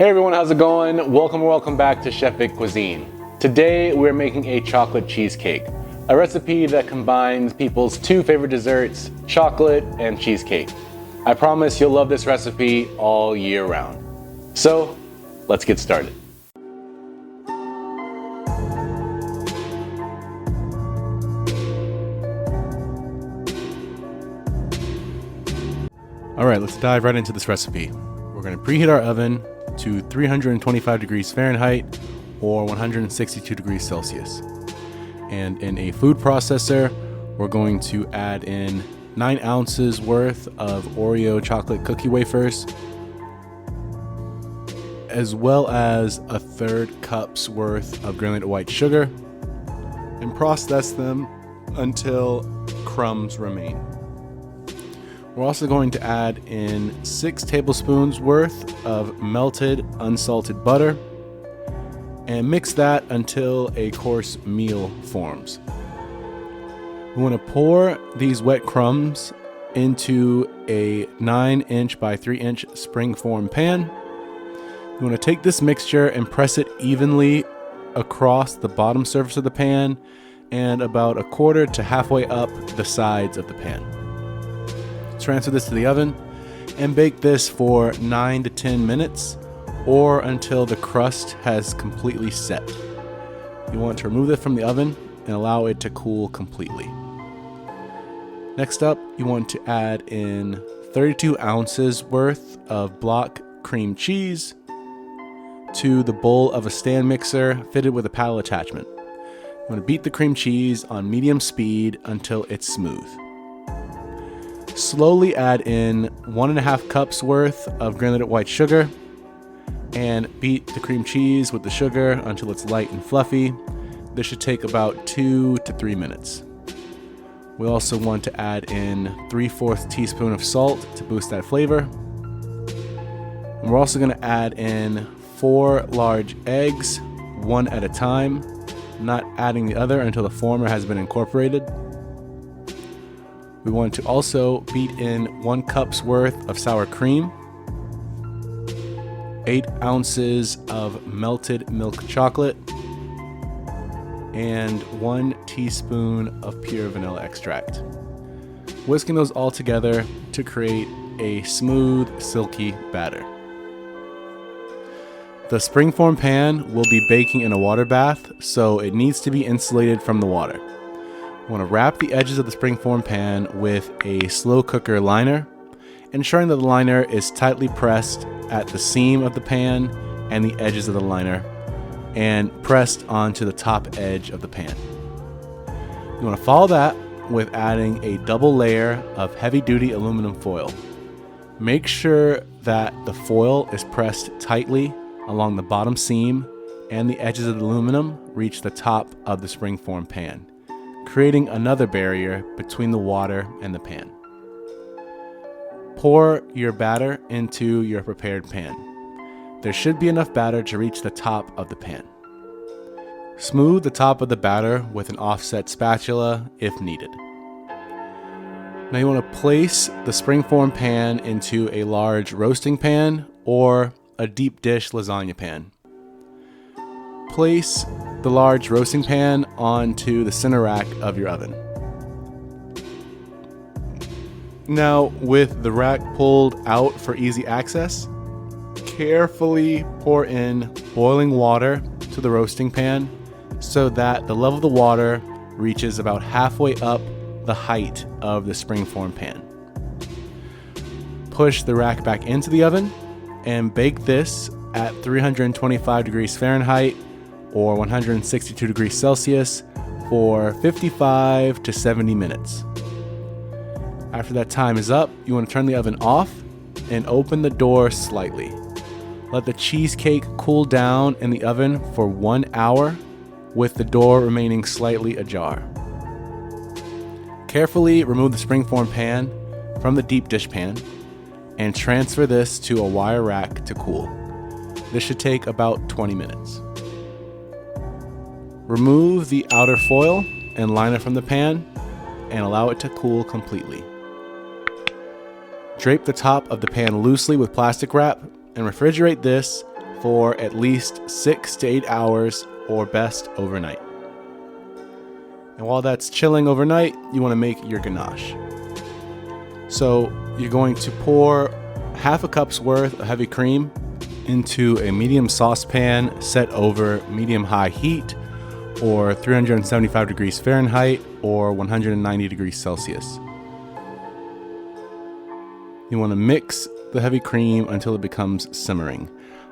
Hey everyone, how's it going? Welcome back to Chef Vic Cuisine. Today we're making a chocolate cheesecake, a recipe that combines people's two favorite desserts, chocolate and cheesecake. I promise you'll love this recipe all year round. So, let's get started. All right, let's dive right into this recipe. We're going to preheat our oven to 325 degrees Fahrenheit or 162 degrees Celsius. And in a food processor, we're going to add in 9 ounces worth of Oreo chocolate cookie wafers, as well as a 1/3 cup's worth of granulated white sugar, and process them until crumbs remain. We're also going to add in 6 tablespoons worth of melted unsalted butter and mix that until a coarse meal forms. We want to pour these wet crumbs into a 9-inch by 3-inch springform pan. You want to take this mixture and press it evenly across the bottom surface of the pan and about 1/4 to halfway up the sides of the pan. Transfer this to the oven and bake this for 9 to 10 minutes or until the crust has completely set. You want to remove it from the oven and allow it to cool completely. Next up, you want to add in 32 ounces worth of block cream cheese to the bowl of a stand mixer fitted with a paddle attachment. You want to beat the cream cheese on medium speed until it's smooth. Slowly add in 1.5 cups worth of granulated white sugar and beat the cream cheese with the sugar until it's light and fluffy. This should take about 2 to 3 minutes. We also want to add in 3/4 teaspoon of salt to boost that flavor. And we're also going to add in 4 large eggs, one at a time, not adding the other until the former has been incorporated. We want to also beat in 1 cup's worth of sour cream, 8 ounces of melted milk chocolate, and 1 teaspoon of pure vanilla extract. Whisking those all together to create a smooth, silky batter. The springform pan will be baking in a water bath, so it needs to be insulated from the water. We want to wrap the edges of the springform pan with a slow cooker liner, ensuring that the liner is tightly pressed at the seam of the pan and the edges of the liner, and pressed onto the top edge of the pan. You want to follow that with adding a double layer of heavy-duty aluminum foil. Make sure that the foil is pressed tightly along the bottom seam and the edges of the aluminum reach the top of the springform pan, creating another barrier between the water and the pan. Pour your batter into your prepared pan. There should be enough batter to reach the top of the pan. Smooth the top of the batter with an offset spatula if needed. Now you want to place the springform pan into a large roasting pan or a deep dish lasagna pan. Place the large roasting pan onto the center rack of your oven. Now, with the rack pulled out for easy access, carefully pour in boiling water to the roasting pan so that the level of the water reaches about halfway up the height of the springform pan. Push the rack back into the oven and bake this at 325 degrees Fahrenheit or 162 degrees Celsius for 55 to 70 minutes. After that time is up, you want to turn the oven off and open the door slightly. Let the cheesecake cool down in the oven for 1 hour with the door remaining slightly ajar. Carefully remove the springform pan from the deep dish pan and transfer this to a wire rack to cool. This should take about 20 minutes. Remove the outer foil and liner from the pan and allow it to cool completely. Drape the top of the pan loosely with plastic wrap and refrigerate this for at least 6 to 8 hours, or best overnight. And while that's chilling overnight, you want to make your ganache. So you're going to pour half a cup's worth of heavy cream into a medium saucepan set over medium-high heat, or 375 degrees Fahrenheit, or 190 degrees Celsius. You want to mix the heavy cream until it becomes simmering.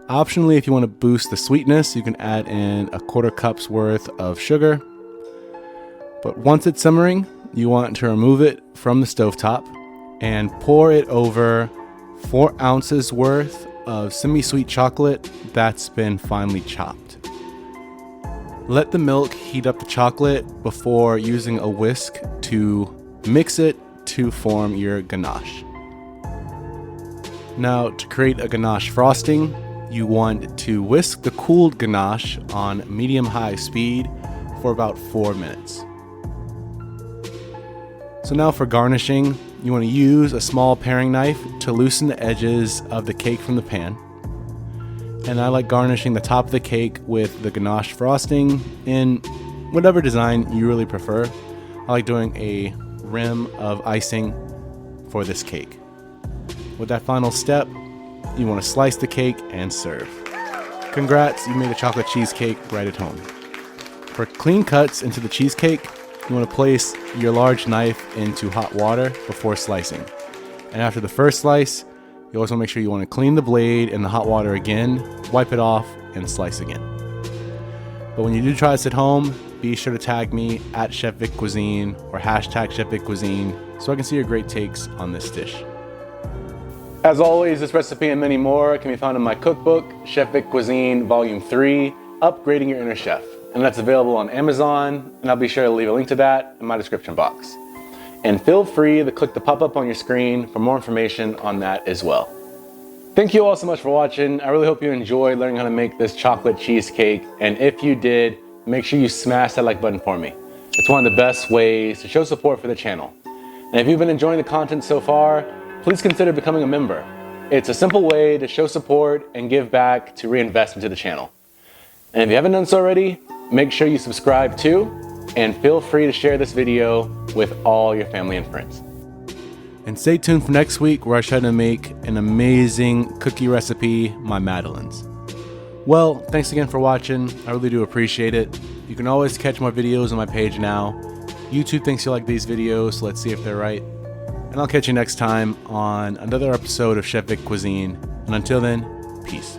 Optionally, if you want to boost the sweetness, you can add in a quarter cup's worth of sugar. But once it's simmering, you want to remove it from the stovetop and pour it over 4 ounces worth of semi-sweet chocolate that's been finely chopped. Let the milk heat up the chocolate before using a whisk to mix it to form your ganache. Now, to create a ganache frosting, you want to whisk the cooled ganache on medium-high speed for about 4 minutes. So now for garnishing, you want to use a small paring knife to loosen the edges of the cake from the pan. And I like garnishing the top of the cake with the ganache frosting in whatever design you really prefer. I like doing a rim of icing for this cake. With that final step, you want to slice the cake and serve. Congrats, you made a chocolate cheesecake right at home. For clean cuts into the cheesecake, you want to place your large knife into hot water before slicing. And after the first slice, you also make sure you want to clean the blade in the hot water again, wipe it off, and slice again. But when you do try this at home, be sure to tag me at Chef Vic Cuisine or hashtag Chef Vic Cuisine so I can see your great takes on this dish. As always, this recipe and many more can be found in my cookbook, Chef Vic Cuisine Volume 3, Upgrading Your Inner Chef. And that's available on Amazon, and I'll be sure to leave a link to that in my description box. And feel free to click the pop-up on your screen for more information on that as well. Thank you all so much for watching. I really hope you enjoyed learning how to make this chocolate cheesecake. And if you did, make sure you smash that like button for me. It's one of the best ways to show support for the channel. And if you've been enjoying the content so far, please consider becoming a member. It's a simple way to show support and give back to reinvest into the channel. And if you haven't done so already, make sure you subscribe too, and feel free to share this video with all your family and friends. And stay tuned for next week where I try to make an amazing cookie recipe, my Madeleines. Well, thanks again for watching. I really do appreciate it. You can always catch more videos on my page now. YouTube thinks you like these videos, so let's see if they're right. And I'll catch you next time on another episode of Chef Vic Cuisine. And until then, peace.